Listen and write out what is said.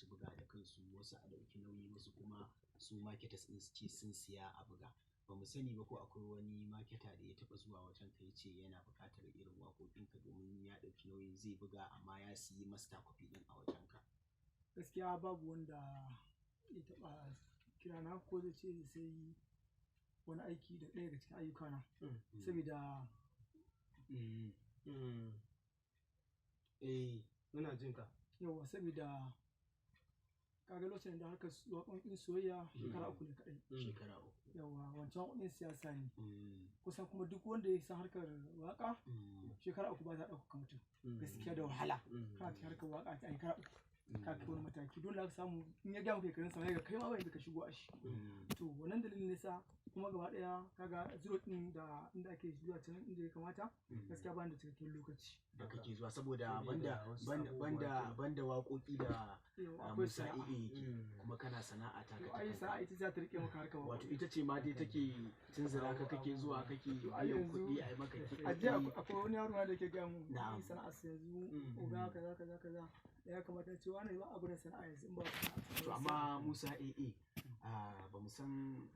su buga da kansu, wasu a ɗauki nauyi, wasu kuma su marketers ɗin su ce sun siya a buga. Ba mu sani ba ko akwai wani marketer da ya taɓa zuwa wajen ka ya ce yana buƙatar irin waƙoƙinka domin ya ɗauki nauyin zai buga amma ya siyi master copy ɗin a wajenka. Gaskiya babu wanda ya taɓa kirana ko zai ce sai wani aiki da ɗaya daga cikin ayyukana. Sabida muna jin ka. Yauwa sabida ka ga lokacin da harkar waƙoƙin soyayya shekara 3 ne kaɗai. Shekara 3. Yauwa wancan waƙoƙin siyasa ne. Kusan kuma duk wanda ya san harkar waƙa shekara 3 ba ta ɗaukaka mutum. Gaskiya da wahala. Kana cikin harkar waƙa ta shekara 3 ka kai wani mataki. Dole za ka samu in ya gaya maka shekarunsa ma kai ma bai da ka shigo a shi. To wannan dalilin ne sa kuma gaba ɗaya kaga zuro ɗin da inda ake zuwa can inda ya kamata gaskiya ba ni da cikakken lokaci. Da kake zuwa saboda banda waƙoƙi da Musa AA kuma kana sana'a ta. To ai sana'a ita za ta riƙe maka harkar waƙa. Wato ita ce ma dai take tunzura ka kake zuwa kake biyan kuɗi a yi maka kiɗi. A jiya akwai wani yaro da ke gaya mun yi sana'ar sa yanzu oga kaza ya kamata ce wani ba abu da sana'a yanzu in ba. To amma Musa AA ba mu san